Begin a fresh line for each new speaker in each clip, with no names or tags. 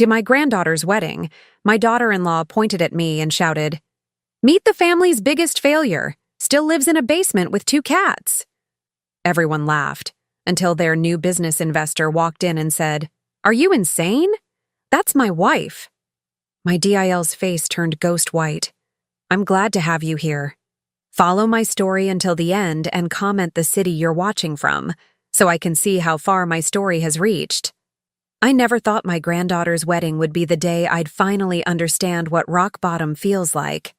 To my granddaughter's wedding, my daughter-in-law pointed at me and shouted, "Meet the family's biggest failure. Still lives in a basement with 2 cats." Everyone laughed, until their new business investor walked in and said, "Are you insane? That's my wife." My DIL's face turned ghost white. "I'm glad to have you here. Follow my story until the end and comment the city you're watching from, so I can see how far my story has reached." I never thought my granddaughter's wedding would be the day I'd finally understand what rock bottom feels like.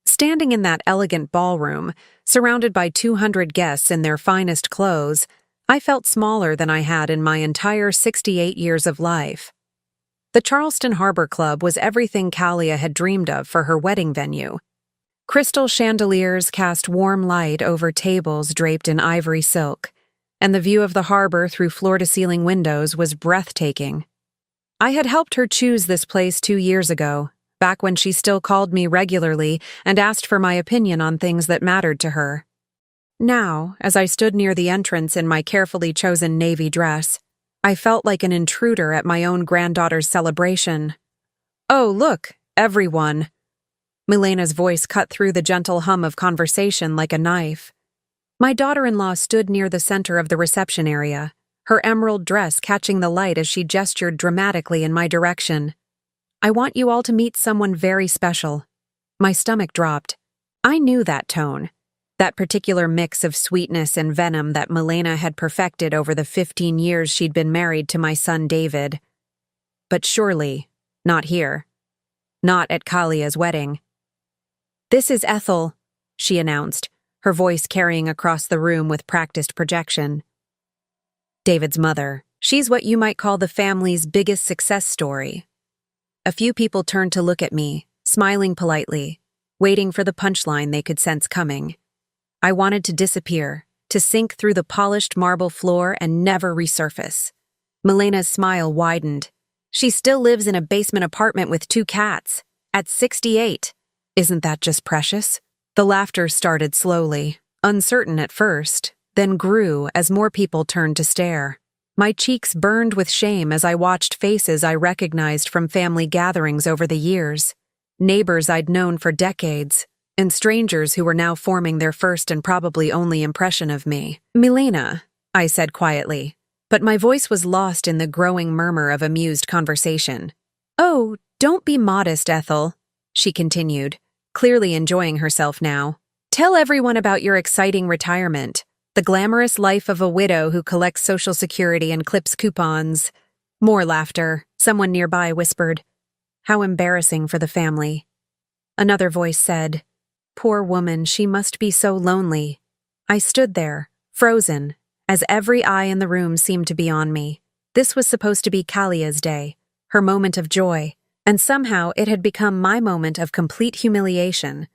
Standing in that elegant ballroom, surrounded by 200 guests in their finest clothes, I felt smaller than I had in my entire 68 years of life. The Charleston Harbor Club was everything Kalia had dreamed of for her wedding venue. Crystal chandeliers cast warm light over tables draped in ivory silk, and the view of the harbor through floor-to-ceiling windows was breathtaking. I had helped her choose this place 2 years ago, back when she still called me regularly and asked for my opinion on things that mattered to her. Now, as I stood near the entrance in my carefully chosen navy dress, I felt like an intruder at my own granddaughter's celebration. "Oh, look, everyone." Milena's voice cut through the gentle hum of conversation like a knife. My daughter-in-law stood near the center of the reception area, her emerald dress catching the light as she gestured dramatically in my direction. "I want you all to meet someone very special." My stomach dropped. I knew that tone, that particular mix of sweetness and venom that Milena had perfected over the 15 years she'd been married to my son David. But surely, not here. Not at Kalia's wedding. "This is Ethel," she announced, her voice carrying across the room with practiced projection. "David's mother. She's what you might call the family's biggest success story." A few people turned to look at me, smiling politely, waiting for the punchline they could sense coming. I wanted to disappear, to sink through the polished marble floor and never resurface. Milena's smile widened. "She still lives in a basement apartment with 2 cats. At 68. Isn't that just precious?" The laughter started slowly, uncertain at first, then grew as more people turned to stare. My cheeks burned with shame as I watched faces I recognized from family gatherings over the years, neighbors I'd known for decades, and strangers who were now forming their first and probably only impression of me. "Milena," I said quietly, but my voice was lost in the growing murmur of amused conversation. "Oh, don't be modest, Ethel," she continued, clearly enjoying herself now. "Tell everyone about your exciting retirement, the glamorous life of a widow who collects Social Security and clips coupons." More laughter. Someone nearby whispered, "How embarrassing for the family." Another voice said, "Poor woman, she must be so lonely." I stood there, frozen, as every eye in the room seemed to be on me. This was supposed to be Kalia's day, her moment of joy, and somehow it had become my moment of complete humiliation.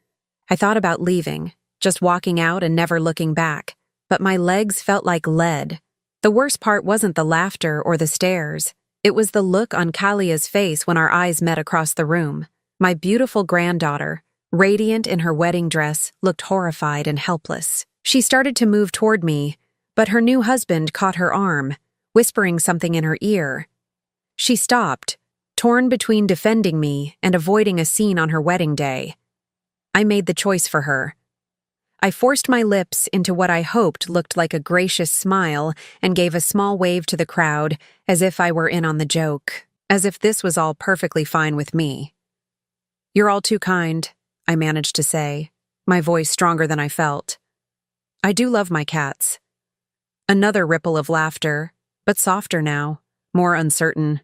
I thought about leaving, just walking out and never looking back, but my legs felt like lead. The worst part wasn't the laughter or the stares. It was the look on Kalia's face when our eyes met across the room. My beautiful granddaughter, radiant in her wedding dress, looked horrified and helpless. She started to move toward me, but her new husband caught her arm, whispering something in her ear. She stopped, torn between defending me and avoiding a scene on her wedding day. I made the choice for her. I forced my lips into what I hoped looked like a gracious smile and gave a small wave to the crowd, as if I were in on the joke, as if this was all perfectly fine with me. "You're all too kind," I managed to say, my voice stronger than I felt. "I do love my cats." Another ripple of laughter, but softer now, more uncertain.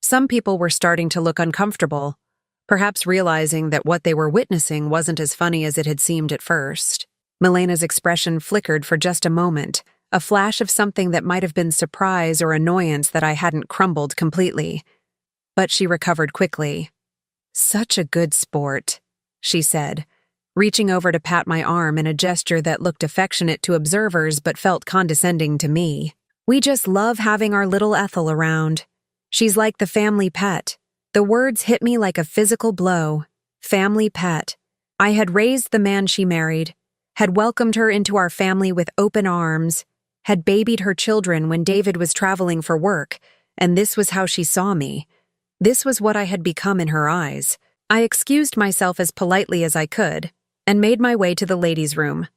Some people were starting to look uncomfortable, perhaps realizing that what they were witnessing wasn't as funny as it had seemed at first. Milena's expression flickered for just a moment, a flash of something that might have been surprise or annoyance that I hadn't crumbled completely. But she recovered quickly. "Such a good sport," she said, reaching over to pat my arm in a gesture that looked affectionate to observers but felt condescending to me. "We just love having our little Ethel around. She's like the family pet." The words hit me like a physical blow. Family pet. I had raised the man she married, had welcomed her into our family with open arms, had babied her children when David was traveling for work, and this was how she saw me. This was what I had become in her eyes. I excused myself as politely as I could and made my way to the ladies' room,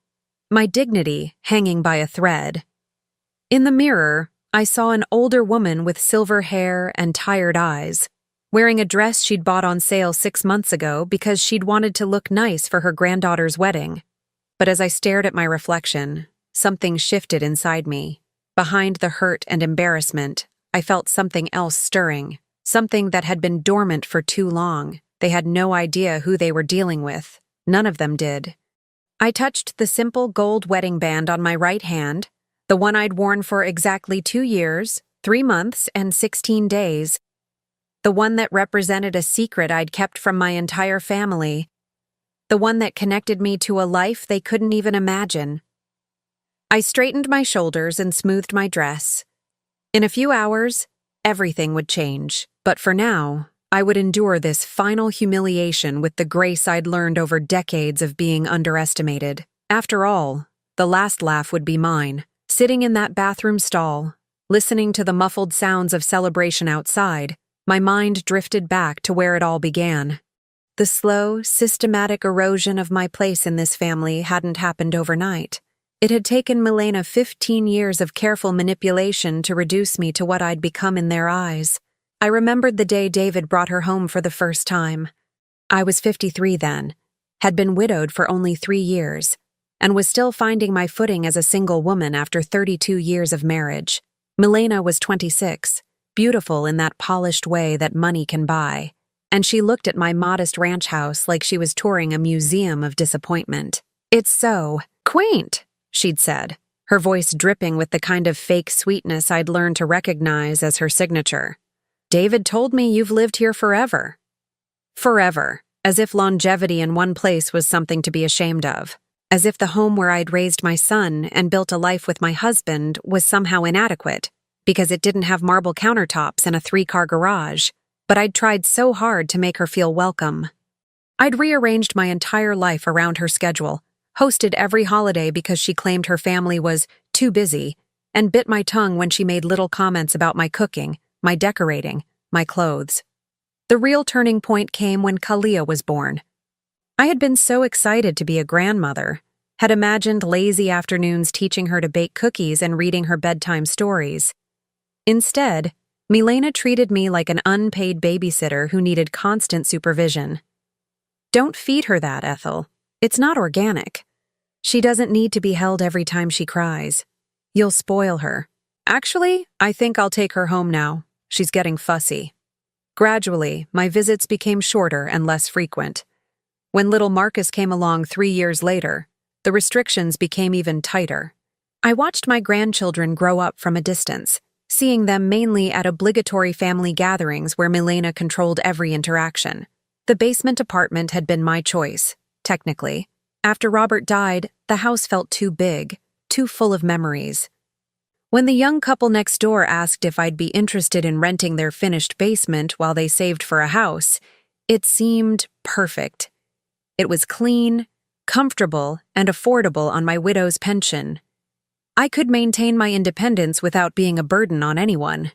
my dignity hanging by a thread. In the mirror, I saw an older woman with silver hair and tired eyes, wearing a dress she'd bought on sale 6 months ago because she'd wanted to look nice for her granddaughter's wedding. But as I stared at my reflection, something shifted inside me. Behind the hurt and embarrassment, I felt something else stirring, something that had been dormant for too long. They had no idea who they were dealing with. None of them did. I touched the simple gold wedding band on my right hand, the one I'd worn for exactly 2 years, 3 months, and 16 days. The one that represented a secret I'd kept from my entire family. The one that connected me to a life they couldn't even imagine. I straightened my shoulders and smoothed my dress. In a few hours, everything would change. But for now, I would endure this final humiliation with the grace I'd learned over decades of being underestimated. After all, the last laugh would be mine, sitting in that bathroom stall, listening to the muffled sounds of celebration outside. My mind drifted back to where it all began. The slow, systematic erosion of my place in this family hadn't happened overnight. It had taken Milena 15 years of careful manipulation to reduce me to what I'd become in their eyes. I remembered the day David brought her home for the first time. I was 53 then, had been widowed for only 3 years, and was still finding my footing as a single woman after 32 years of marriage. Milena was 26, beautiful in that polished way that money can buy, and she looked at my modest ranch house like she was touring a museum of disappointment. "It's so quaint," she'd said, her voice dripping with the kind of fake sweetness I'd learned to recognize as her signature. "David told me you've lived here forever." Forever, as if longevity in one place was something to be ashamed of. As if the home where I'd raised my son and built a life with my husband was somehow inadequate, because it didn't have marble countertops and a 3-car garage. But I'd tried so hard to make her feel welcome. I'd rearranged my entire life around her schedule, hosted every holiday because she claimed her family was too busy, and bit my tongue when she made little comments about my cooking, my decorating, my clothes. The real turning point came when Kalia was born. I had been so excited to be a grandmother, had imagined lazy afternoons teaching her to bake cookies and reading her bedtime stories. Instead, Milena treated me like an unpaid babysitter who needed constant supervision. "Don't feed her that, Ethel. It's not organic. She doesn't need to be held every time she cries. You'll spoil her. Actually, I think I'll take her home now. She's getting fussy." Gradually, my visits became shorter and less frequent. When little Marcus came along 3 years later, the restrictions became even tighter. I watched my grandchildren grow up from a distance, seeing them mainly at obligatory family gatherings where Milena controlled every interaction. The basement apartment had been my choice, technically. After Robert died, the house felt too big, too full of memories. When the young couple next door asked if I'd be interested in renting their finished basement while they saved for a house, it seemed perfect. It was clean, comfortable, and affordable on my widow's pension. I could maintain my independence without being a burden on anyone.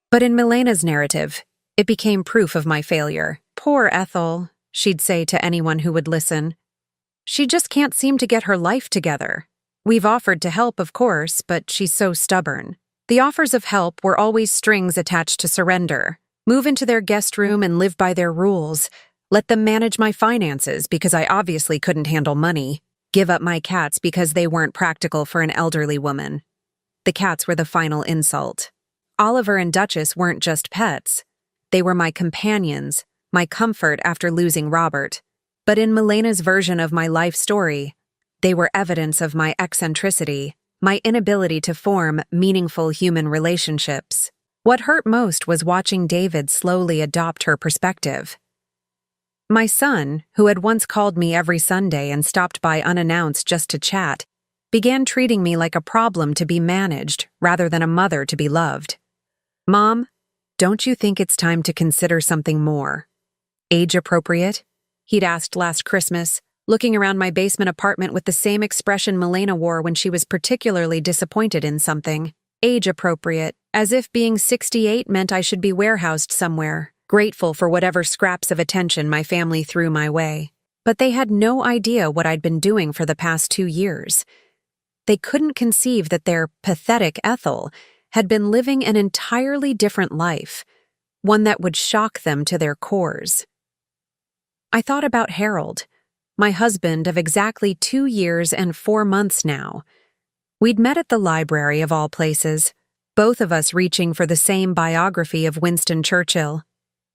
But in Milena's narrative, it became proof of my failure. "Poor Ethel," she'd say to anyone who would listen. "She just can't seem to get her life together. We've offered to help, of course, but she's so stubborn." The offers of help were always strings attached to surrender. Move into their guest room and live by their rules. Let them manage my finances because I obviously couldn't handle money. Give up my cats because they weren't practical for an elderly woman. The cats were the final insult. Oliver and Duchess weren't just pets. They were my companions, my comfort after losing Robert. But in Milena's version of my life story, they were evidence of my eccentricity, my inability to form meaningful human relationships. What hurt most was watching David slowly adopt her perspective. My son, who had once called me every Sunday and stopped by unannounced just to chat, began treating me like a problem to be managed rather than a mother to be loved. "Mom, don't you think it's time to consider something more age-appropriate?" he'd asked last Christmas, looking around my basement apartment with the same expression Milena wore when she was particularly disappointed in something. Age-appropriate, as if being 68 meant I should be warehoused somewhere, grateful for whatever scraps of attention my family threw my way. But they had no idea what I'd been doing for the past 2 years. They couldn't conceive that their pathetic Ethel had been living an entirely different life, one that would shock them to their cores. I thought about Harold, my husband of exactly 2 years and 4 months now. We'd met at the library of all places, both of us reaching for the same biography of Winston Churchill.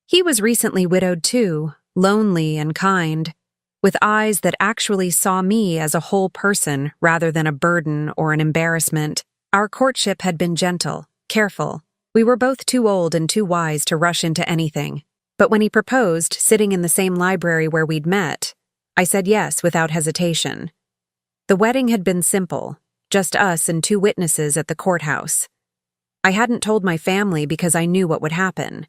He was recently widowed too, lonely and kind, with eyes that actually saw me as a whole person rather than a burden or an embarrassment. Our courtship had been gentle, careful. We were both too old and too wise to rush into anything. But when he proposed, sitting in the same library where we'd met, I said yes without hesitation. The wedding had been simple, just us and 2 witnesses at the courthouse. I hadn't told my family because I knew what would happen.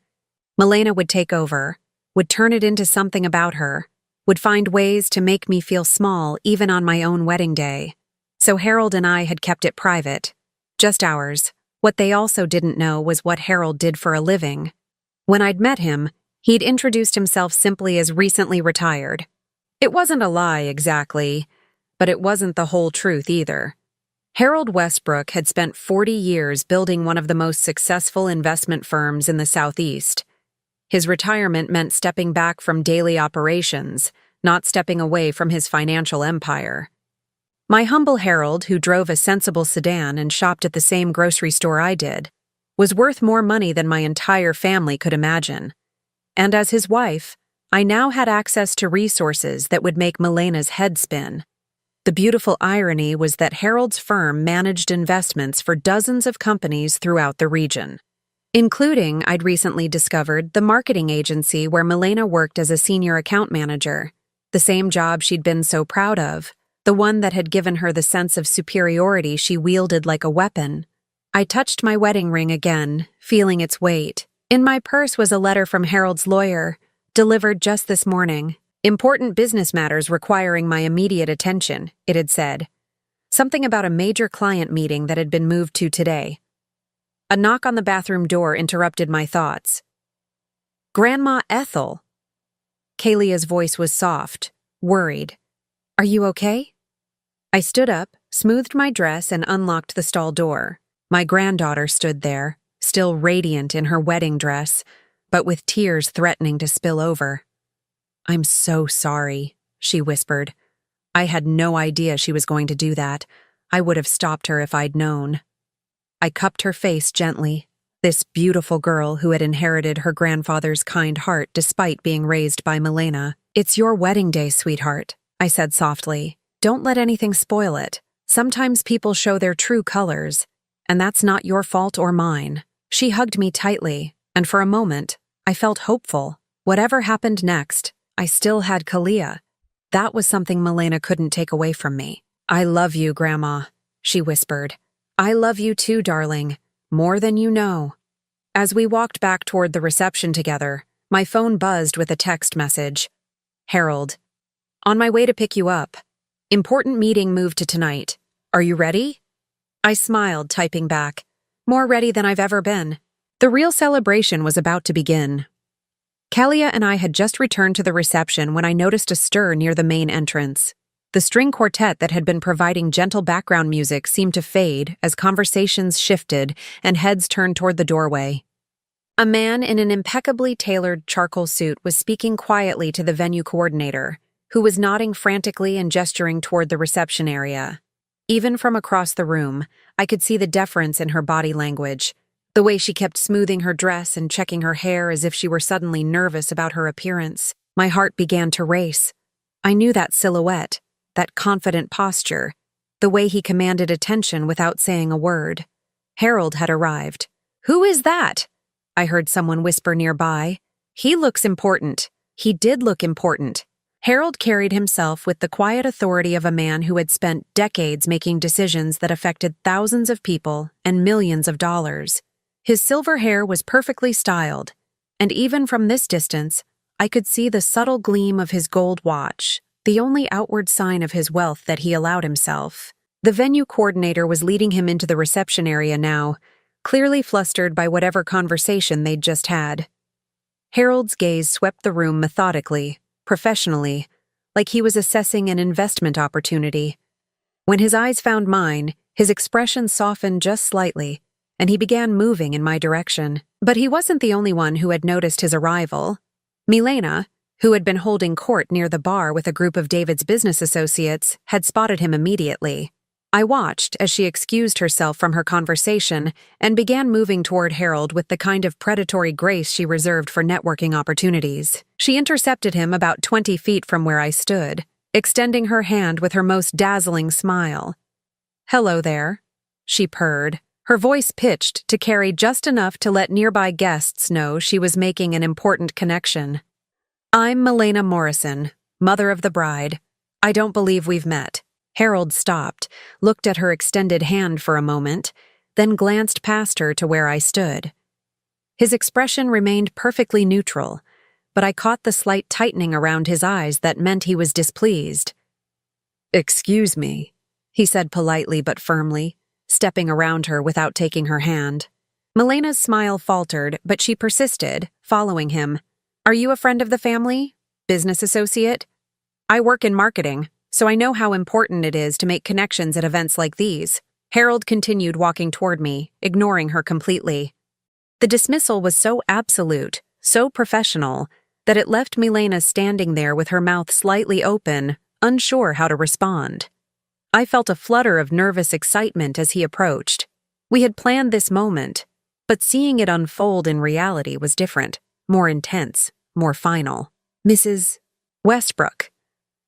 Milena would take over, would turn it into something about her, would find ways to make me feel small even on my own wedding day. So Harold and I had kept it private, just ours. What they also didn't know was what Harold did for a living. When I'd met him, he'd introduced himself simply as recently retired. It wasn't a lie exactly, but it wasn't the whole truth either. Harold Westbrook had spent 40 years building one of the most successful investment firms in the Southeast. His retirement meant stepping back from daily operations, not stepping away from his financial empire. My humble Harold, who drove a sensible sedan and shopped at the same grocery store I did, was worth more money than my entire family could imagine. And as his wife, I now had access to resources that would make Milena's head spin. The beautiful irony was that Harold's firm managed investments for dozens of companies throughout the region, including, I'd recently discovered, the marketing agency where Milena worked as a senior account manager, the same job she'd been so proud of, the one that had given her the sense of superiority she wielded like a weapon. I touched my wedding ring again, feeling its weight. In my purse was a letter from Harold's lawyer, delivered just this morning. Important business matters requiring my immediate attention, it had said. Something about a major client meeting that had been moved to today. A knock on the bathroom door interrupted my thoughts. Grandma Ethel. Kalia's voice was soft, worried. Are you okay? I stood up, smoothed my dress, and unlocked the stall door. My granddaughter stood there, still radiant in her wedding dress, but with tears threatening to spill over. I'm so sorry, she whispered. I had no idea she was going to do that. I would have stopped her if I'd known. I cupped her face gently, this beautiful girl who had inherited her grandfather's kind heart despite being raised by Milena. It's your wedding day, sweetheart, I said softly. Don't let anything spoil it. Sometimes people show their true colors, and that's not your fault or mine. She hugged me tightly, and for a moment, I felt hopeful. Whatever happened next, I still had Kalia. That was something Milena couldn't take away from me. I love you, Grandma, she whispered. I love you too, darling, more than you know. As we walked back toward the reception together, my phone buzzed with a text message. Harold, on my way to pick you up. Important meeting moved to tonight. Are you ready? I smiled, typing back. More ready than I've ever been. The real celebration was about to begin. Kalia and I had just returned to the reception when I noticed a stir near the main entrance. The string quartet that had been providing gentle background music seemed to fade as conversations shifted and heads turned toward the doorway. A man in an impeccably tailored charcoal suit was speaking quietly to the venue coordinator, who was nodding frantically and gesturing toward the reception area. Even from across the room, I could see the deference in her body language, the way she kept smoothing her dress and checking her hair as if she were suddenly nervous about her appearance. My heart began to race. I knew that silhouette, that confident posture, the way he commanded attention without saying a word. Harold had arrived. Who is that? I heard someone whisper nearby. He looks important. He did look important. Harold carried himself with the quiet authority of a man who had spent decades making decisions that affected thousands of people and millions of dollars. His silver hair was perfectly styled, and even from this distance, I could see the subtle gleam of his gold watch, the only outward sign of his wealth that he allowed himself. The venue coordinator was leading him into the reception area now, clearly flustered by whatever conversation they'd just had. Harold's gaze swept the room methodically, professionally, like he was assessing an investment opportunity. When his eyes found mine, his expression softened just slightly, and he began moving in my direction. But he wasn't the only one who had noticed his arrival. Milena, who had been holding court near the bar with a group of David's business associates, had spotted him immediately. I watched as she excused herself from her conversation and began moving toward Harold with the kind of predatory grace she reserved for networking opportunities. She intercepted him about 20 feet from where I stood, extending her hand with her most dazzling smile. "Hello there," she purred, her voice pitched to carry just enough to let nearby guests know she was making an important connection. "I'm Milena Morrison, mother of the bride. I don't believe we've met." Harold stopped, looked at her extended hand for a moment, then glanced past her to where I stood. His expression remained perfectly neutral, but I caught the slight tightening around his eyes that meant he was displeased. "Excuse me," he said politely but firmly, stepping around her without taking her hand. Milena's smile faltered, but she persisted, following him. "Are you a friend of the family? Business associate? I work in marketing, so I know how important it is to make connections at events like these." Harold continued walking toward me, ignoring her completely. The dismissal was so absolute, so professional, that it left Milena standing there with her mouth slightly open, unsure how to respond. I felt a flutter of nervous excitement as he approached. We had planned this moment, but seeing it unfold in reality was different, more intense, more final. "Mrs. Westbrook,"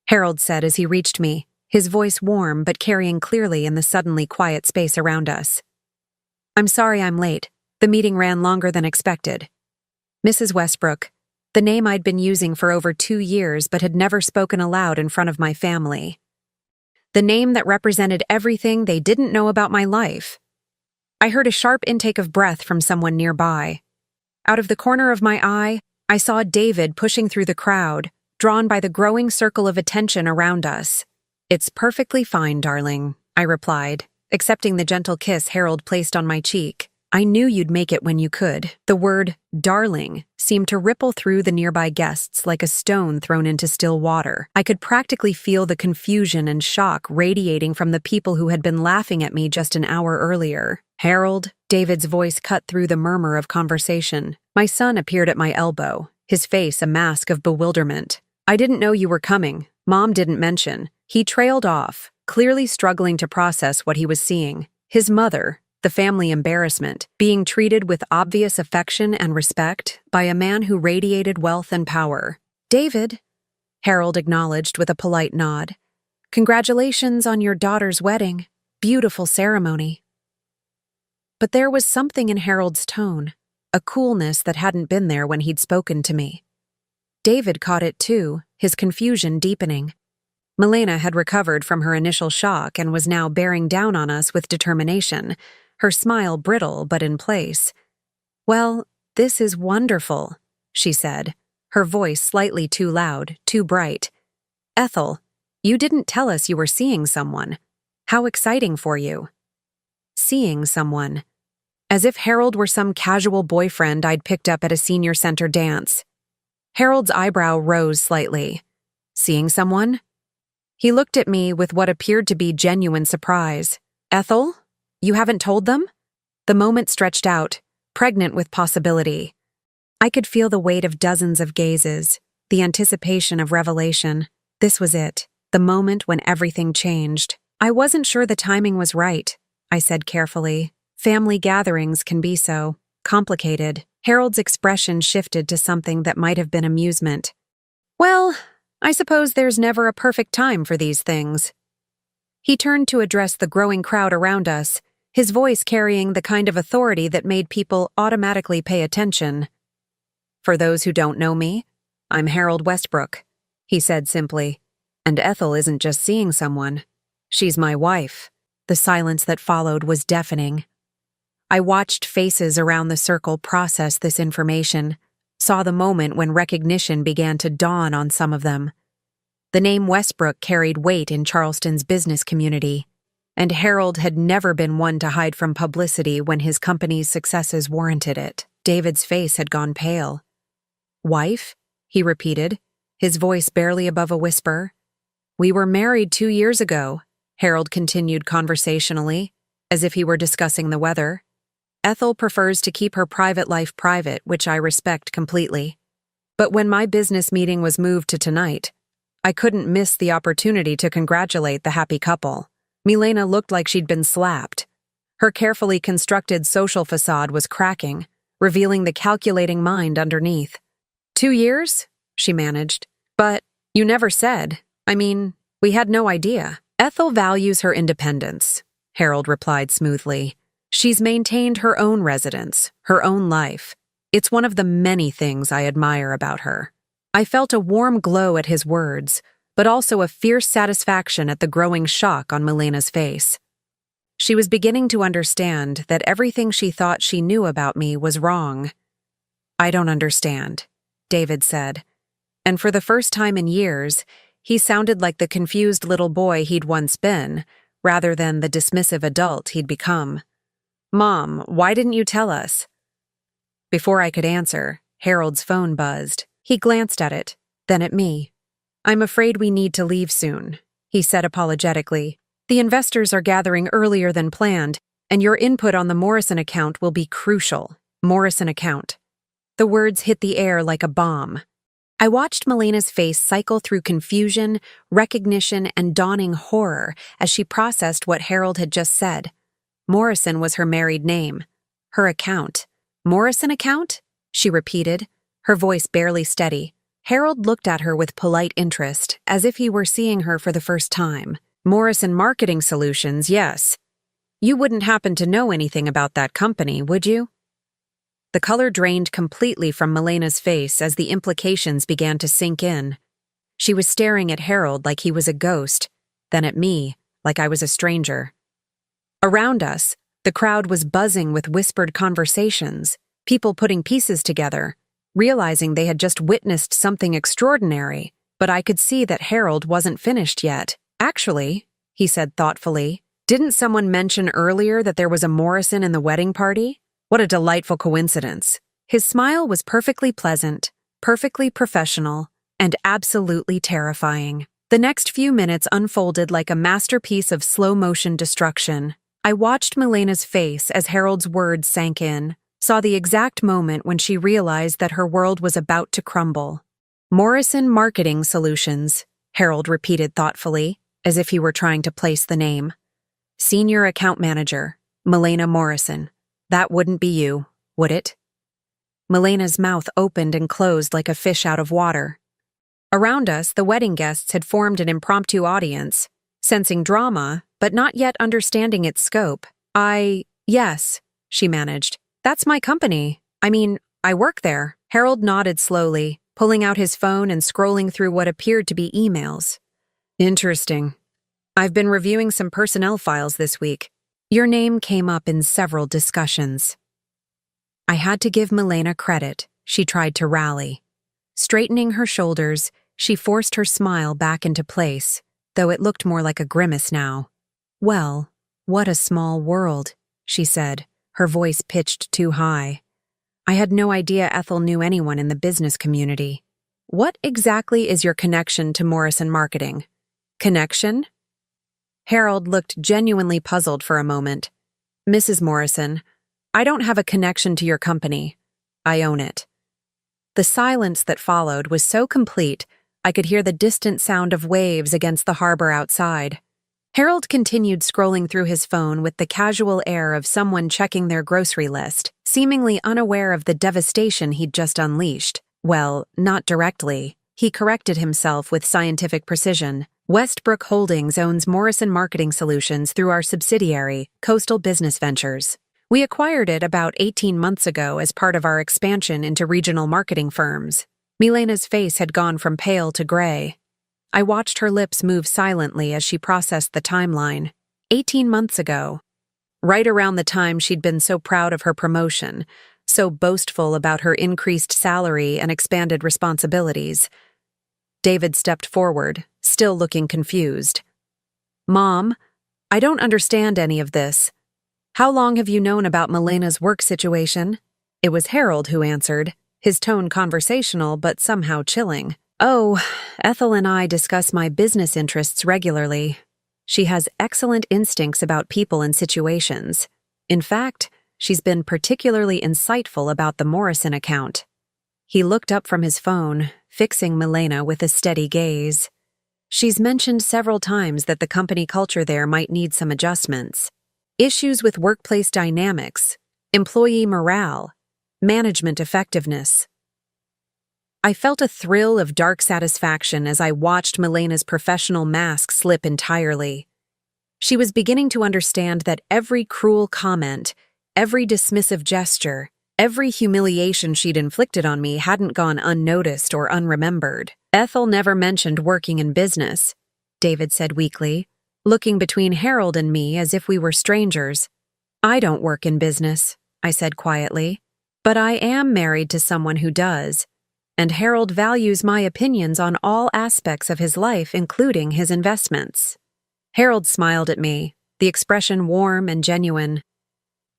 Harold said as he reached me, his voice warm but carrying clearly in the suddenly quiet space around us. "I'm sorry I'm late. The meeting ran longer than expected." Mrs. Westbrook, the name I'd been using for over 2 years but had never spoken aloud in front of my family. The name that represented everything they didn't know about my life. I heard a sharp intake of breath from someone nearby. Out of the corner of my eye, I saw David pushing through the crowd, drawn by the growing circle of attention around us. "It's perfectly fine, darling," I replied, accepting the gentle kiss Harold placed on my cheek. "I knew you'd make it when you could." The word "darling" seemed to ripple through the nearby guests like a stone thrown into still water. I could practically feel the confusion and shock radiating from the people who had been laughing at me just an hour earlier. "Harold," David's voice cut through the murmur of conversation. My son appeared at my elbow, his face a mask of bewilderment. "I didn't know you were coming. Mom didn't mention." He trailed off, clearly struggling to process what he was seeing. His mother, the family embarrassment, being treated with obvious affection and respect by a man who radiated wealth and power. "David," Harold acknowledged with a polite nod. "Congratulations on your daughter's wedding. Beautiful ceremony." But there was something in Harold's tone, a coolness that hadn't been there when he'd spoken to me. David caught it too, his confusion deepening. Milena had recovered from her initial shock and was now bearing down on us with determination, her smile brittle but in place. "Well, this is wonderful," she said, her voice slightly too loud, too bright. "Ethel, you didn't tell us you were seeing someone. How exciting for you." Seeing someone. As if Harold were some casual boyfriend I'd picked up at a senior center dance. Harold's eyebrow rose slightly. "Seeing someone?" He looked at me with what appeared to be genuine surprise. "Ethel? You haven't told them?" The moment stretched out, pregnant with possibility. I could feel the weight of dozens of gazes, the anticipation of revelation. This was it, the moment when everything changed. "I wasn't sure the timing was right," I said carefully. "Family gatherings can be so complicated." Harold's expression shifted to something that might have been amusement. "Well, I suppose there's never a perfect time for these things." He turned to address the growing crowd around us, his voice carrying the kind of authority that made people automatically pay attention. "For those who don't know me, I'm Harold Westbrook," he said simply. "And Ethel isn't just seeing someone. She's my wife." The silence that followed was deafening. I watched faces around the circle process this information, saw the moment when recognition began to dawn on some of them. The name Westbrook carried weight in Charleston's business community, and Harold had never been one to hide from publicity when his company's successes warranted it. David's face had gone pale. Wife? He repeated, his voice barely above a whisper. We were married 2 years ago, Harold continued conversationally, as if he were discussing the weather. Ethel prefers to keep her private life private, which I respect completely. But when my business meeting was moved to tonight, I couldn't miss the opportunity to congratulate the happy couple. Milena looked like she'd been slapped. Her carefully constructed social facade was cracking, revealing the calculating mind underneath. 2 years? She managed. But you never said. I mean, we had no idea. Ethel values her independence, Harold replied smoothly. She's maintained her own residence, her own life. It's one of the many things I admire about her. I felt a warm glow at his words, but also a fierce satisfaction at the growing shock on Milena's face. She was beginning to understand that everything she thought she knew about me was wrong. I don't understand, David said. And for the first time in years, he sounded like the confused little boy he'd once been, rather than the dismissive adult he'd become. Mom, why didn't you tell us? Before I could answer, Harold's phone buzzed. He glanced at it, then at me. I'm afraid we need to leave soon, he said apologetically. The investors are gathering earlier than planned, and your input on the Morrison account will be crucial. Morrison account. The words hit the air like a bomb. I watched Milena's face cycle through confusion, recognition, and dawning horror as she processed what Harold had just said. Morrison was her married name. Her account. Morrison account? She repeated, her voice barely steady. Harold looked at her with polite interest, as if he were seeing her for the first time. Morrison Marketing Solutions, yes. You wouldn't happen to know anything about that company, would you? The color drained completely from Milena's face as the implications began to sink in. She was staring at Harold like he was a ghost, then at me, like I was a stranger. Around us, the crowd was buzzing with whispered conversations, people putting pieces together, realizing they had just witnessed something extraordinary, but I could see that Harold wasn't finished yet. Actually, he said thoughtfully, didn't someone mention earlier that there was a Morrison in the wedding party? What a delightful coincidence. His smile was perfectly pleasant, perfectly professional, and absolutely terrifying. The next few minutes unfolded like a masterpiece of slow-motion destruction. I watched Milena's face as Harold's words sank in, saw the exact moment when she realized that her world was about to crumble. Morrison Marketing Solutions, Harold repeated thoughtfully, as if he were trying to place the name. Senior Account Manager, Milena Morrison. That wouldn't be you, would it? Milena's mouth opened and closed like a fish out of water. Around us, the wedding guests had formed an impromptu audience, sensing drama, but not yet understanding its scope. Yes, she managed. That's my company. I work there. Harold nodded slowly, pulling out his phone and scrolling through what appeared to be emails. Interesting. I've been reviewing some personnel files this week. Your name came up in several discussions. I had to give Milena credit. She tried to rally. Straightening her shoulders, she forced her smile back into place, though it looked more like a grimace now. Well, what a small world, she said, her voice pitched too high. I had no idea Ethel knew anyone in the business community. What exactly is your connection to Morrison Marketing? Connection? Harold looked genuinely puzzled for a moment. Mrs. Morrison, I don't have a connection to your company. I own it. The silence that followed was so complete, I could hear the distant sound of waves against the harbor outside. Harold continued scrolling through his phone with the casual air of someone checking their grocery list, seemingly unaware of the devastation he'd just unleashed. Well, not directly. He corrected himself with scientific precision. Westbrook Holdings owns Morrison Marketing Solutions through our subsidiary, Coastal Business Ventures. We acquired it about 18 months ago as part of our expansion into regional marketing firms. Milena's face had gone from pale to gray. I watched her lips move silently as she processed the timeline. 18 months ago. Right around the time she'd been so proud of her promotion, so boastful about her increased salary and expanded responsibilities. David stepped forward, still looking confused. Mom, I don't understand any of this. How long have you known about Milena's work situation? It was Harold who answered. his tone conversational but somehow chilling. "Oh, Ethel and I discuss my business interests regularly. She has excellent instincts about people and situations. In fact, she's been particularly insightful about the Morrison account." He looked up from his phone, fixing Milena with a steady gaze. "She's mentioned several times that the company culture there might need some adjustments. Issues with workplace dynamics, employee morale, management effectiveness." I felt a thrill of dark satisfaction as I watched Milena's professional mask slip entirely. She was beginning to understand that every cruel comment, every dismissive gesture, every humiliation she'd inflicted on me hadn't gone unnoticed or unremembered. "Ethel never mentioned working in business," David said weakly, looking between Harold and me as if we were strangers. "I don't work in business," I said quietly, "but I am married to someone who does, and Harold values my opinions on all aspects of his life, including his investments." Harold smiled at me, the expression warm and genuine.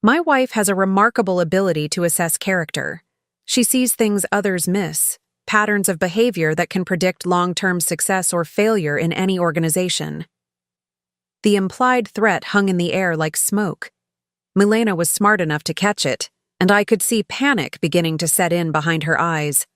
"My wife has a remarkable ability to assess character. She sees things others miss, patterns of behavior that can predict long-term success or failure in any organization." The implied threat hung in the air like smoke. Milena was smart enough to catch it, and I could see panic beginning to set in behind her eyes.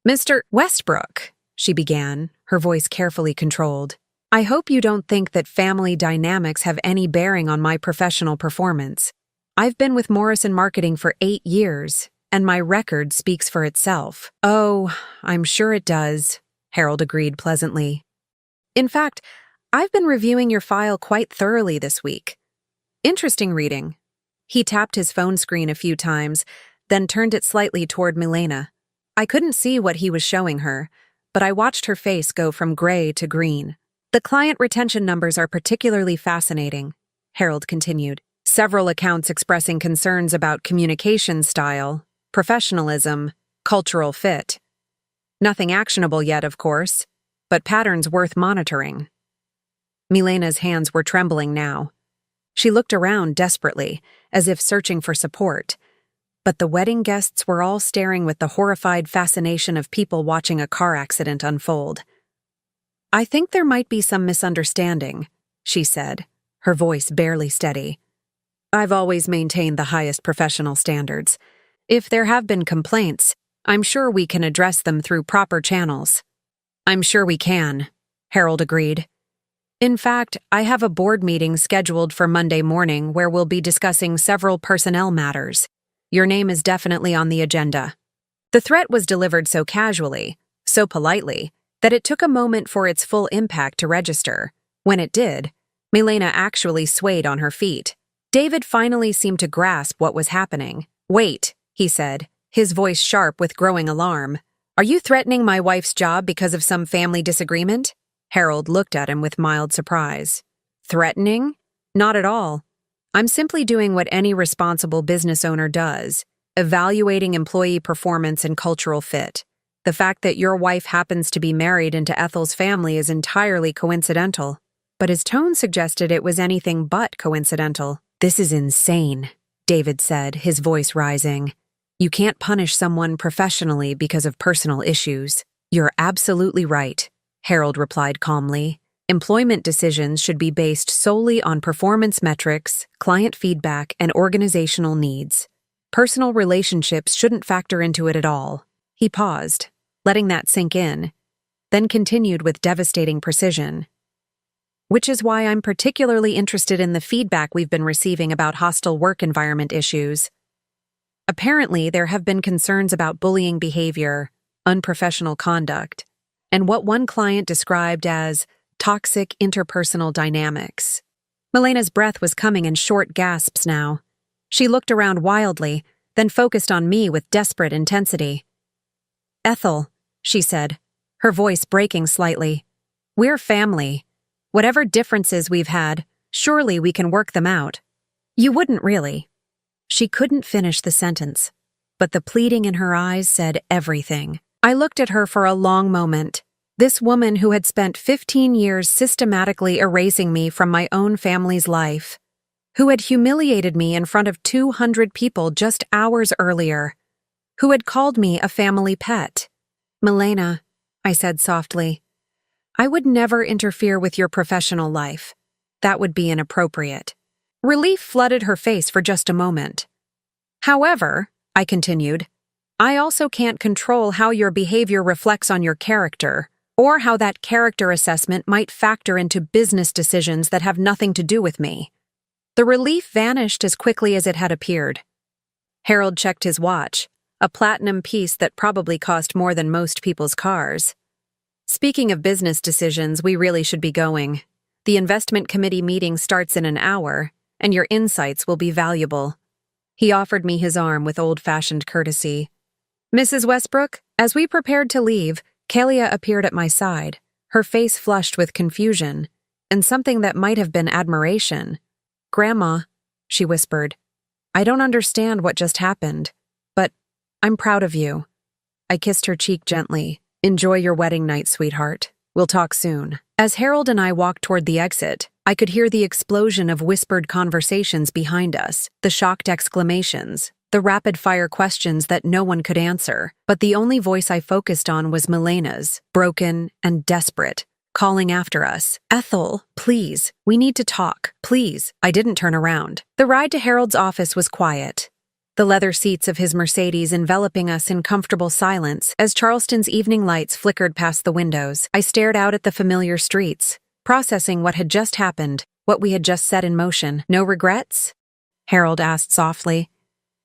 "Mr. Westbrook," she began, her voice carefully controlled, "I hope you don't think that family dynamics have any bearing on my professional performance. I've been with Morrison Marketing for 8 years, and my record speaks for itself." "Oh, I'm sure it does," Harold agreed pleasantly. "In fact, I've been reviewing your file quite thoroughly this week. Interesting reading." He tapped his phone screen a few times, then turned it slightly toward Milena. I couldn't see what he was showing her, but I watched her face go from gray to green. "The client retention numbers are particularly fascinating," Harold continued. "Several accounts expressing concerns about communication style, professionalism, cultural fit. Nothing actionable yet, of course, but patterns worth monitoring." Milena's hands were trembling now. She looked around desperately, as if searching for support, but the wedding guests were all staring with the horrified fascination of people watching a car accident unfold. "I think there might be some misunderstanding," she said, her voice barely steady. "I've always maintained the highest professional standards. If there have been complaints, I'm sure we can address them through proper channels." "I'm sure we can," Harold agreed. "In fact, I have a board meeting scheduled for Monday morning where we'll be discussing several personnel matters. Your name is definitely on the agenda." The threat was delivered so casually, so politely, that it took a moment for its full impact to register. When it did, Milena actually swayed on her feet. David finally seemed to grasp what was happening. "Wait," he said, his voice sharp with growing alarm. "Are you threatening my wife's job because of some family disagreement?" Harold looked at him with mild surprise. "Threatening? Not at all. I'm simply doing what any responsible business owner does, evaluating employee performance and cultural fit. The fact that your wife happens to be married into Ethel's family is entirely coincidental." But his tone suggested it was anything but coincidental. "This is insane," David said, his voice rising. "You can't punish someone professionally because of personal issues." "You're absolutely right," Harold replied calmly. "Employment decisions should be based solely on performance metrics, client feedback, and organizational needs. Personal relationships shouldn't factor into it at all." He paused, letting that sink in, then continued with devastating precision. "Which is why I'm particularly interested in the feedback we've been receiving about hostile work environment issues. Apparently, there have been concerns about bullying behavior, unprofessional conduct, and what one client described as toxic interpersonal dynamics." Milena's breath was coming in short gasps now. She looked around wildly, then focused on me with desperate intensity. "Ethel," she said, her voice breaking slightly, "we're family. Whatever differences we've had, surely we can work them out." "You wouldn't really." She couldn't finish the sentence, but the pleading in her eyes said everything. I looked at her for a long moment. This woman who had spent 15 years systematically erasing me from my own family's life, who had humiliated me in front of 200 people just hours earlier, who had called me a family pet. "Milena," I said softly, "I would never interfere with your professional life. That would be inappropriate." Relief flooded her face for just a moment. "However," I continued, "I also can't control how your behavior reflects on your character, or how that character assessment might factor into business decisions that have nothing to do with me." The relief vanished as quickly as it had appeared. Harold checked his watch, a platinum piece that probably cost more than most people's cars. "Speaking of business decisions, we really should be going. The investment committee meeting starts in an hour, and your insights will be valuable." He offered me his arm with old-fashioned courtesy. "Mrs. Westbrook," as we prepared to leave, Kalia appeared at my side, her face flushed with confusion, and something that might have been admiration. "Grandma," she whispered, "I don't understand what just happened, but I'm proud of you." I kissed her cheek gently. "Enjoy your wedding night, sweetheart. We'll talk soon." As Harold and I walked toward the exit, I could hear the explosion of whispered conversations behind us, the shocked exclamations, the rapid-fire questions that no one could answer. But the only voice I focused on was Milena's, broken and desperate, calling after us. "Ethel, please, we need to talk, please." I didn't turn around. The ride to Harold's office was quiet, the leather seats of his Mercedes enveloping us in comfortable silence as Charleston's evening lights flickered past the windows. I stared out at the familiar streets, processing what had just happened, what we had just set in motion. "No regrets?" Harold asked softly,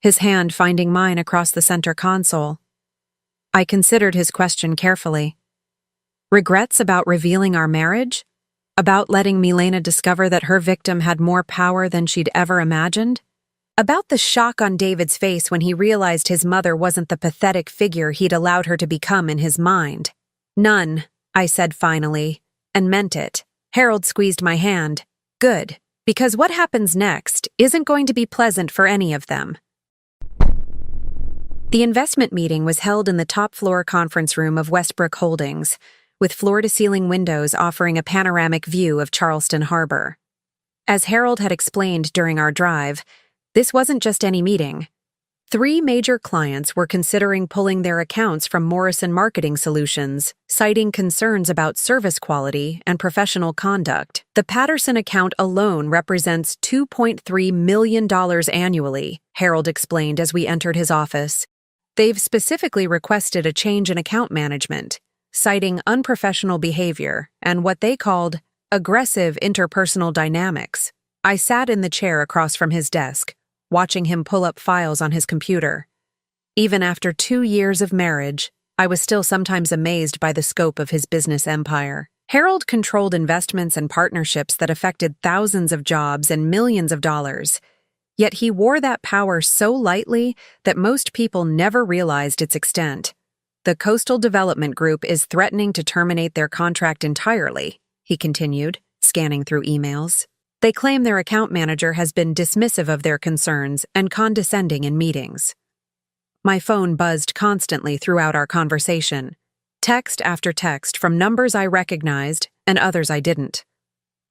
his hand finding mine across the center console. I considered his question carefully. Regrets about revealing our marriage? About letting Milena discover that her victim had more power than she'd ever imagined? About the shock on David's face when he realized his mother wasn't the pathetic figure he'd allowed her to become in his mind? "None," I said finally, and meant it. Harold squeezed my hand. "Good, because what happens next isn't going to be pleasant for any of them." The investment meeting was held in the top-floor conference room of Westbrook Holdings, with floor-to-ceiling windows offering a panoramic view of Charleston Harbor. As Harold had explained during our drive, this wasn't just any meeting. 3 major clients were considering pulling their accounts from Morrison Marketing Solutions, citing concerns about service quality and professional conduct. The Patterson account alone represents $2.3 million annually, Harold explained as we entered his office. They've specifically requested a change in account management, citing unprofessional behavior and what they called aggressive interpersonal dynamics. I sat in the chair across from his desk, watching him pull up files on his computer. Even after 2 years of marriage, I was still sometimes amazed by the scope of his business empire. Harold controlled investments and partnerships that affected thousands of jobs and millions of dollars. Yet he wore that power so lightly that most people never realized its extent. "The Coastal Development Group is threatening to terminate their contract entirely," he continued, scanning through emails. "They claim their account manager has been dismissive of their concerns and condescending in meetings." My phone buzzed constantly throughout our conversation, text after text from numbers I recognized and others I didn't.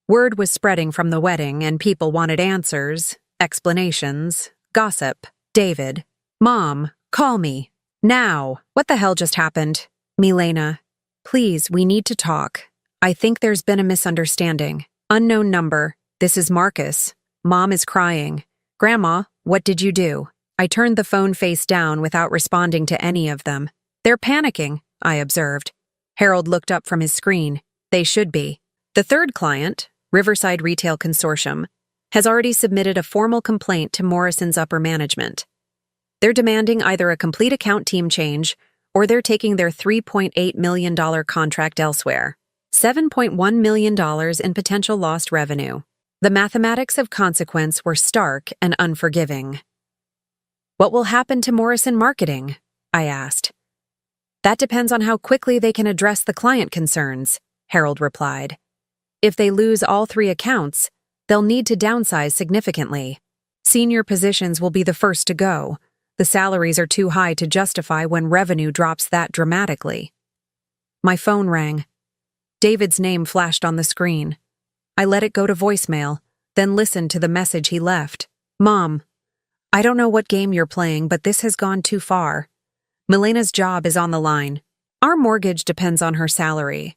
Word was spreading from the wedding and people wanted answers, explanations, gossip. "David, Mom, call me. Now. What the hell just happened? Milena, please, we need to talk. I think there's been a misunderstanding. Unknown number. This is Marcus. Mom is crying. Grandma, what did you do?" I turned the phone face down without responding to any of them. "They're panicking," I observed. Harold looked up from his screen. "They should be." The third client, Riverside Retail Consortium, has already submitted a formal complaint to Morrison's upper management. They're demanding either a complete account team change or they're taking their $3.8 million contract elsewhere. $7.1 million in potential lost revenue. The mathematics of consequence were stark and unforgiving. "What will happen to Morrison Marketing?" I asked. "That depends on how quickly they can address the client concerns," Harold replied. "If they lose all 3 accounts, they'll need to downsize significantly. Senior positions will be the first to go. The salaries are too high to justify when revenue drops that dramatically." My phone rang. David's name flashed on the screen. I let it go to voicemail, then listened to the message he left. "Mom, I don't know what game you're playing, but this has gone too far. Milena's job is on the line. Our mortgage depends on her salary.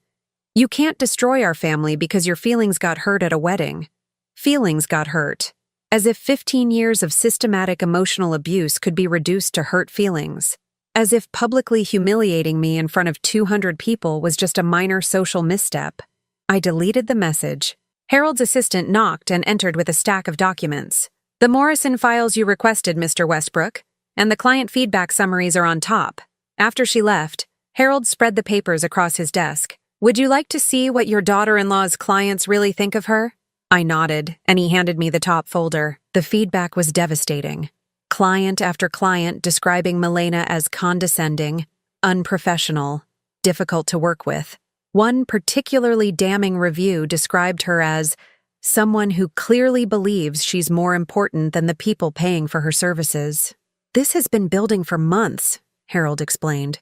You can't destroy our family because your feelings got hurt at a wedding. Feelings got hurt. As if 15 years of systematic emotional abuse could be reduced to hurt feelings. As if publicly humiliating me in front of 200 people was just a minor social misstep. I deleted the message. Harold's assistant knocked and entered with a stack of documents. The Morrison files you requested, Mr. Westbrook, and the client feedback summaries are on top. After she left, Harold spread the papers across his desk. Would you like to see what your daughter-in-law's clients really think of her? I nodded, and he handed me the top folder. The feedback was devastating. Client after client describing Milena as condescending, unprofessional, difficult to work with. One particularly damning review described her as someone who clearly believes she's more important than the people paying for her services. This has been building for months, Harold explained.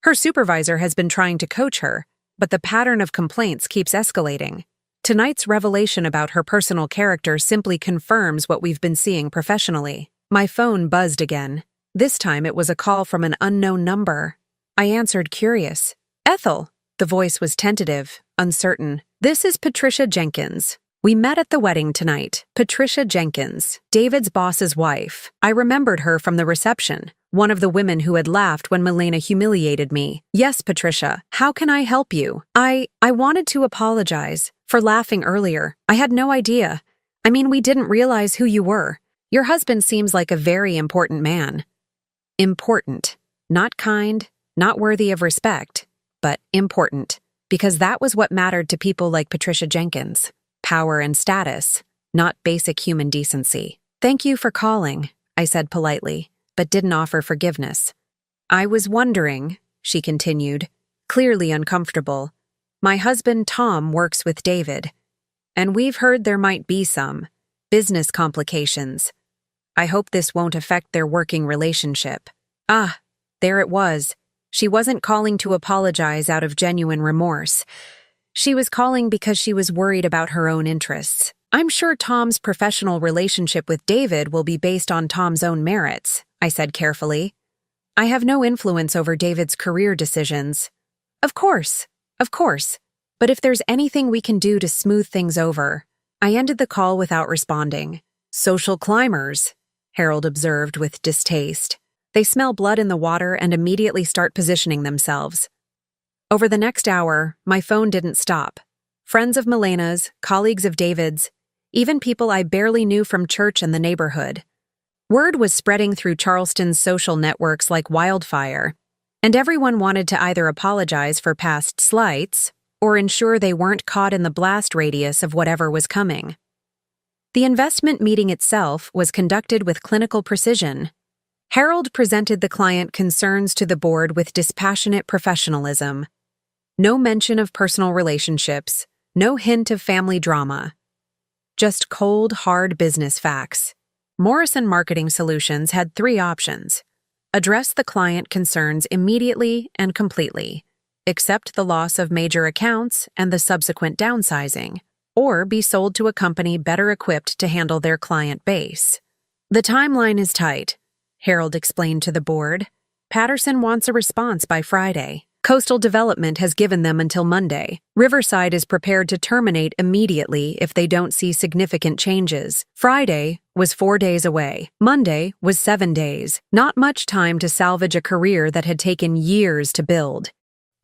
Her supervisor has been trying to coach her, but the pattern of complaints keeps escalating. Tonight's revelation about her personal character simply confirms what we've been seeing professionally. My phone buzzed again. This time it was a call from an unknown number. I answered, curious. Ethel. The voice was tentative, uncertain. This is Patricia Jenkins. We met at the wedding tonight. Patricia Jenkins, David's boss's wife. I remembered her from the reception, one of the women who had laughed when Milena humiliated me. Yes, Patricia, how can I help you? I wanted to apologize for laughing earlier. I had no idea. We didn't realize who you were. Your husband seems like a very important man. Important. Not kind, not worthy of respect, but important. Because that was what mattered to people like Patricia Jenkins. Power and status, not basic human decency. Thank you for calling, I said politely, but didn't offer forgiveness. I was wondering, she continued, clearly uncomfortable. My husband Tom works with David, and we've heard there might be some business complications. I hope this won't affect their working relationship. Ah, there it was. She wasn't calling to apologize out of genuine remorse. She was calling because she was worried about her own interests. I'm sure Tom's professional relationship with David will be based on Tom's own merits, I said carefully. I have no influence over David's career decisions. Of course. But if there's anything we can do to smooth things over. I ended the call without responding. Social climbers, Harold observed with distaste. They smell blood in the water and immediately start positioning themselves. Over the next hour, my phone didn't stop. Friends of Milena's, colleagues of David's, even people I barely knew from church and the neighborhood. Word was spreading through Charleston's social networks like wildfire, and everyone wanted to either apologize for past slights or ensure they weren't caught in the blast radius of whatever was coming. The investment meeting itself was conducted with clinical precision. Harold presented the client concerns to the board with dispassionate professionalism. No mention of personal relationships, no hint of family drama. Just cold, hard business facts. Morrison Marketing Solutions had 3 options. Address the client concerns immediately and completely, accept the loss of major accounts and the subsequent downsizing, or be sold to a company better equipped to handle their client base. The timeline is tight, Harold explained to the board. Patterson wants a response by Friday. Coastal Development has given them until Monday. Riverside is prepared to terminate immediately if they don't see significant changes. Friday was 4 days away. Monday was 7 days. Not much time to salvage a career that had taken years to build.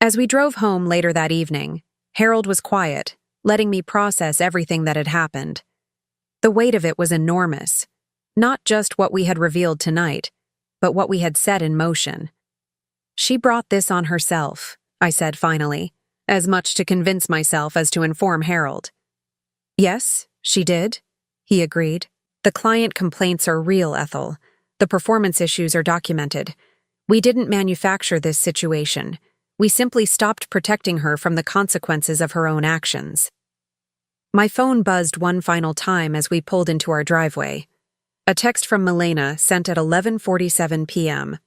As we drove home later that evening, Harold was quiet, letting me process everything that had happened. The weight of it was enormous. Not just what we had revealed tonight, but what we had set in motion. She brought this on herself, I said finally, as much to convince myself as to inform Harold. Yes, she did, he agreed. The client complaints are real, Ethel. The performance issues are documented. We didn't manufacture this situation. We simply stopped protecting her from the consequences of her own actions. My phone buzzed one final time as we pulled into our driveway. A text from Milena sent at 11:47 p.m.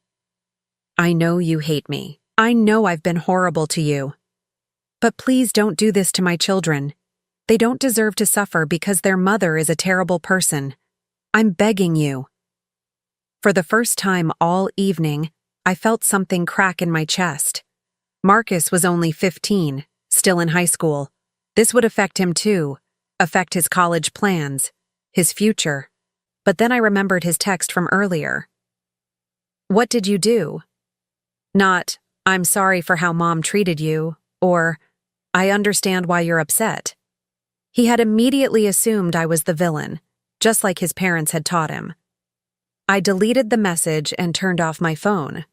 I know you hate me. I know I've been horrible to you. But please don't do this to my children. They don't deserve to suffer because their mother is a terrible person. I'm begging you. For the first time all evening, I felt something crack in my chest. Marcus was only 15, still in high school. This would affect him too, affect his college plans, his future. But then I remembered his text from earlier. "What did you do?" Not, "I'm sorry for how Mom treated you," or, "I understand why you're upset." He had immediately assumed I was the villain, just like his parents had taught him. I deleted the message and turned off my phone.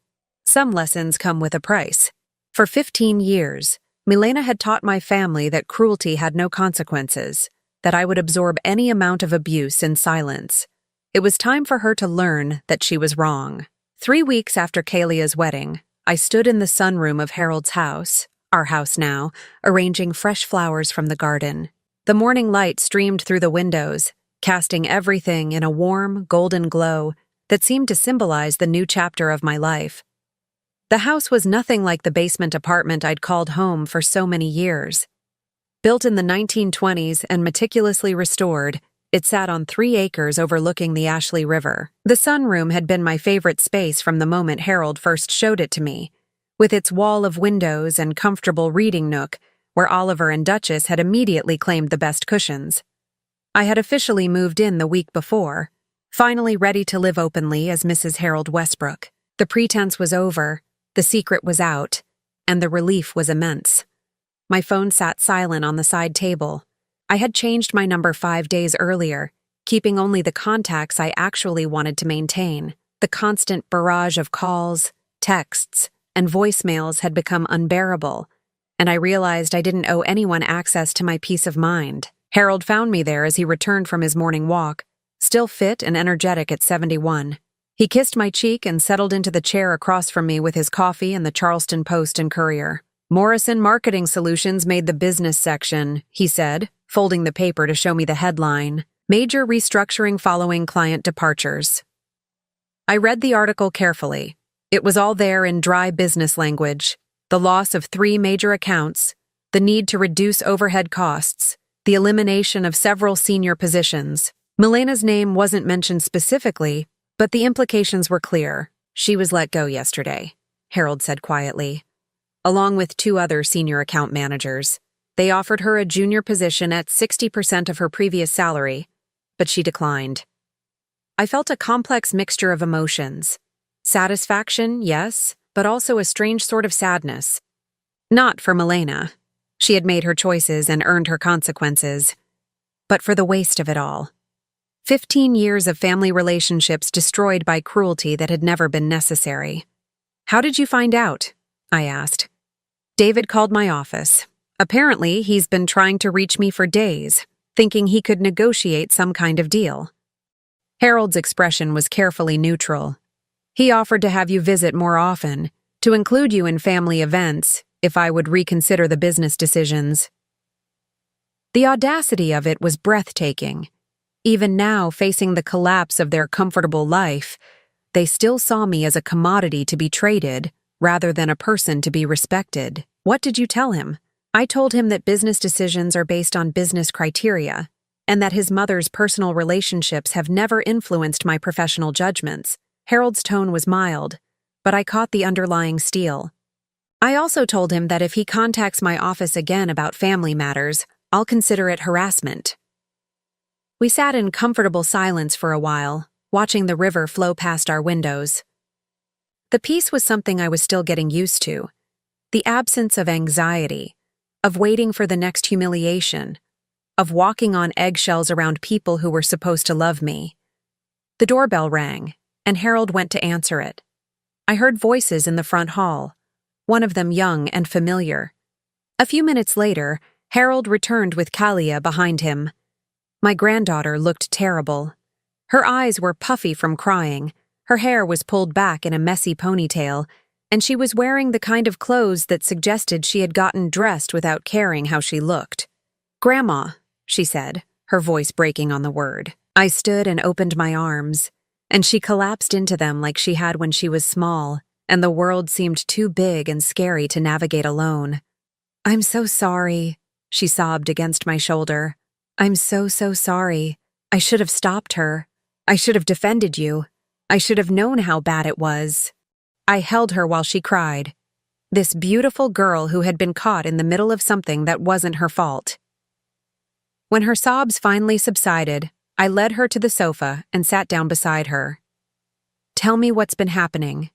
Some lessons come with a price. For 15 years, Milena had taught my family that cruelty had no consequences, that I would absorb any amount of abuse in silence. It was time for her to learn that she was wrong. 3 weeks after Kalia's wedding, I stood in the sunroom of Harold's house, our house now, arranging fresh flowers from the garden. The morning light streamed through the windows, casting everything in a warm, golden glow that seemed to symbolize the new chapter of my life. The house was nothing like the basement apartment I'd called home for so many years. Built in the 1920s and meticulously restored, it sat on 3 acres overlooking the Ashley River. The sunroom had been my favorite space from the moment Harold first showed it to me, with its wall of windows and comfortable reading nook where Oliver and Duchess had immediately claimed the best cushions. I had officially moved in the week before, finally ready to live openly as Mrs. Harold Westbrook. The pretense was over, the secret was out, and the relief was immense. My phone sat silent on the side table. I had changed my number 5 days earlier, keeping only the contacts I actually wanted to maintain. The constant barrage of calls, texts, and voicemails had become unbearable, and I realized I didn't owe anyone access to my peace of mind. Harold found me there as he returned from his morning walk, still fit and energetic at 71. He kissed my cheek and settled into the chair across from me with his coffee and the Charleston Post and Courier. "Morrison Marketing Solutions made the business section," he said, folding the paper to show me the headline, "Major Restructuring Following Client Departures." I read the article carefully. It was all there in dry business language. The loss of 3 major accounts, the need to reduce overhead costs, the elimination of several senior positions. Milena's name wasn't mentioned specifically, but the implications were clear. "She was let go yesterday," Harold said quietly, along with 2 other senior account managers. They offered her a junior position at 60% of her previous salary, but she declined. I felt a complex mixture of emotions. Satisfaction, yes, but also a strange sort of sadness. Not for Milena. She had made her choices and earned her consequences. But for the waste of it all. 15 years of family relationships destroyed by cruelty that had never been necessary. "How did you find out?" I asked. "David called my office. Apparently, he's been trying to reach me for days, thinking he could negotiate some kind of deal." Harold's expression was carefully neutral. "He offered to have you visit more often, to include you in family events, if I would reconsider the business decisions." The audacity of it was breathtaking. Even now, facing the collapse of their comfortable life, they still saw me as a commodity to be traded, rather than a person to be respected. "What did you tell him?" I told him that business decisions are based on business criteria, and that his mother's personal relationships have never influenced my professional judgments. Harold's tone was mild, but I caught the underlying steel. I also told him that if he contacts my office again about family matters, I'll consider it harassment. We sat in comfortable silence for a while, watching the river flow past our windows. The peace was something I was still getting used to. The absence of anxiety, of waiting for the next humiliation, of walking on eggshells around people who were supposed to love me. The doorbell rang, and Harold went to answer it. I heard voices in the front hall, one of them young and familiar. A few minutes later, Harold returned with Kalia behind him. My granddaughter looked terrible. Her eyes were puffy from crying, her hair was pulled back in a messy ponytail, and she was wearing the kind of clothes that suggested she had gotten dressed without caring how she looked. "Grandma," she said, her voice breaking on the word. I stood and opened my arms, and she collapsed into them like she had when she was small, and the world seemed too big and scary to navigate alone. "I'm so sorry," she sobbed against my shoulder. "I'm so sorry. I should have stopped her. I should have defended you. I should have known how bad it was." I held her while she cried. This beautiful girl who had been caught in the middle of something that wasn't her fault. When her sobs finally subsided, I led her to the sofa and sat down beside her. "Tell me what's been happening,"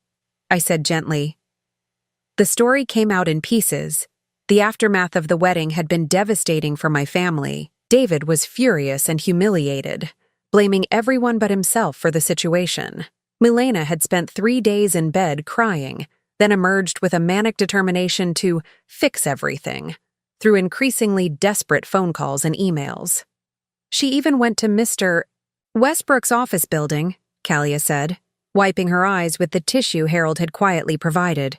I said gently. The story came out in pieces. The aftermath of the wedding had been devastating for my family. David was furious and humiliated, blaming everyone but himself for the situation. Milena had spent 3 days in bed crying, then emerged with a manic determination to fix everything through increasingly desperate phone calls and emails. She even went to Mr. Westbrook's office building, Kalia said, wiping her eyes with the tissue Harold had quietly provided.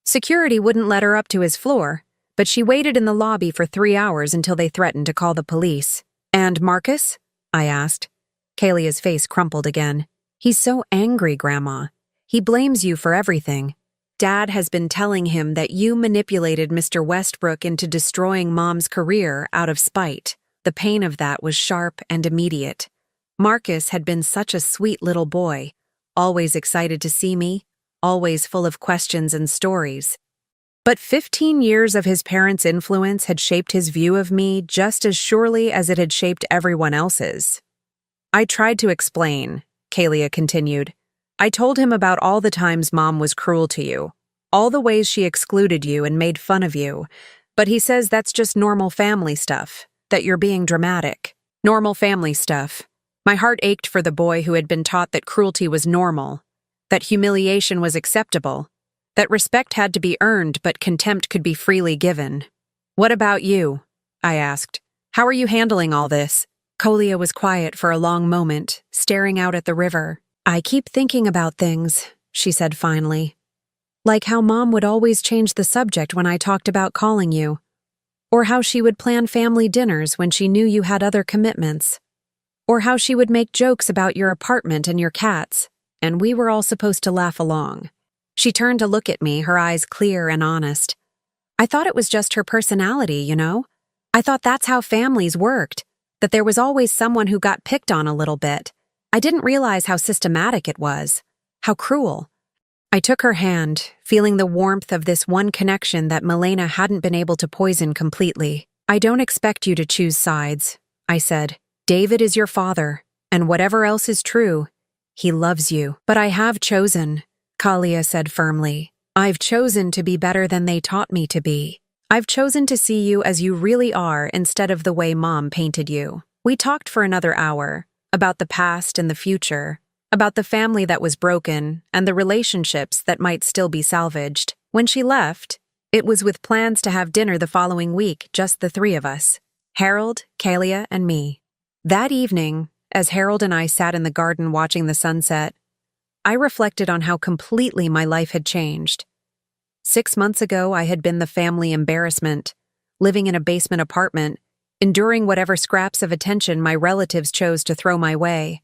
Security wouldn't let her up to his floor, but she waited in the lobby for 3 hours until they threatened to call the police. "And Marcus?" I asked. Kalia's face crumpled again. "He's so angry, Grandma. He blames you for everything. Dad has been telling him that you manipulated Mr. Westbrook into destroying Mom's career out of spite. The pain of that was sharp and immediate. Marcus had been such a sweet little boy, always excited to see me, always full of questions and stories. But 15 years of his parents' influence had shaped his view of me just as surely as it had shaped everyone else's." "I tried to explain," Kalia continued. "I told him about all the times Mom was cruel to you, all the ways she excluded you and made fun of you, but he says that's just normal family stuff, that you're being dramatic. Normal family stuff." My heart ached for the boy who had been taught that cruelty was normal, that humiliation was acceptable, that respect had to be earned but contempt could be freely given. "What about you?" I asked. "How are you handling all this?" Kalia was quiet for a long moment, staring out at the river. "I keep thinking about things," she said finally. "Like how Mom would always change the subject when I talked about calling you. Or how she would plan family dinners when she knew you had other commitments. Or how she would make jokes about your apartment and your cats, and we were all supposed to laugh along." She turned to look at me, her eyes clear and honest. "I thought it was just her personality, you know? I thought that's how families worked, that there was always someone who got picked on a little bit. I didn't realize how systematic it was, how cruel." I took her hand, feeling the warmth of this one connection that Milena hadn't been able to poison completely. "I don't expect you to choose sides," I said. "David is your father, and whatever else is true, he loves you." "But I have chosen," Kalia said firmly. "I've chosen to be better than they taught me to be. I've chosen to see you as you really are instead of the way Mom painted you." We talked for another hour, about the past and the future, about the family that was broken and the relationships that might still be salvaged. When she left, it was with plans to have dinner the following week, just the 3 of us, Harold, Kalia, and me. That evening, as Harold and I sat in the garden watching the sunset, I reflected on how completely my life had changed. 6 months ago, I had been the family embarrassment, living in a basement apartment, enduring whatever scraps of attention my relatives chose to throw my way.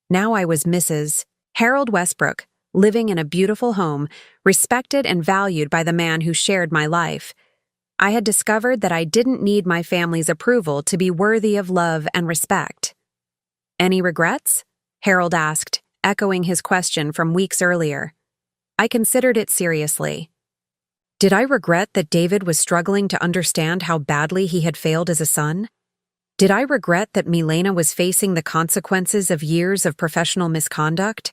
Now I was Mrs. Harold Westbrook, living in a beautiful home, respected and valued by the man who shared my life. I had discovered that I didn't need my family's approval to be worthy of love and respect. "Any regrets?" Harold asked, echoing his question from weeks earlier. I considered it seriously. Did I regret that David was struggling to understand how badly he had failed as a son? Did I regret that Milena was facing the consequences of years of professional misconduct?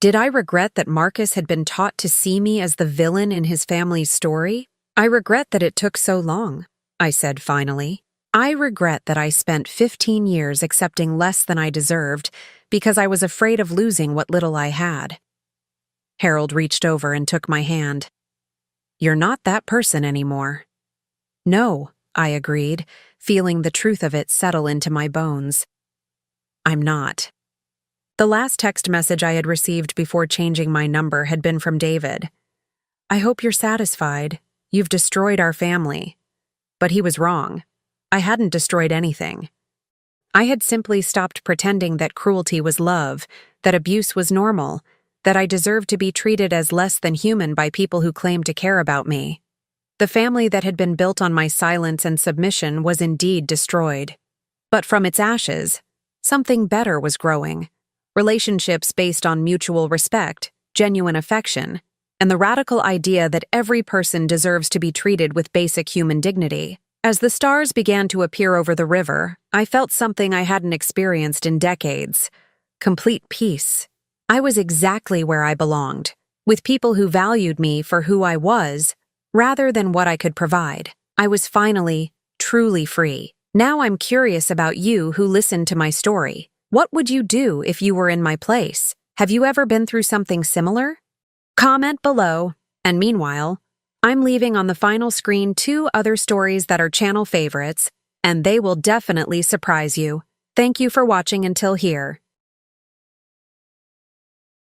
Did I regret that Marcus had been taught to see me as the villain in his family's story? "I regret that it took so long," I said finally. "I regret that I spent 15 years accepting less than I deserved because I was afraid of losing what little I had." Harold reached over and took my hand. "You're not that person anymore." "No," I agreed, feeling the truth of it settle into my bones. "I'm not." The last text message I had received before changing my number had been from David. "I hope you're satisfied. You've destroyed our family." But he was wrong. I hadn't destroyed anything. I had simply stopped pretending that cruelty was love, that abuse was normal, that I deserved to be treated as less than human by people who claimed to care about me. The family that had been built on my silence and submission was indeed destroyed. But from its ashes, something better was growing. Relationships based on mutual respect, genuine affection, and the radical idea that every person deserves to be treated with basic human dignity. As the stars began to appear over the river, I felt something I hadn't experienced in decades: complete peace. I was exactly where I belonged, with people who valued me for who I was, rather than what I could provide. I was finally, truly free. Now I'm curious about you who listened to my story. What would you do if you were in my place? Have you ever been through something similar? Comment below, and meanwhile, I'm leaving on the final screen 2 other stories that are channel favorites, and they will definitely surprise you. Thank you for watching until here.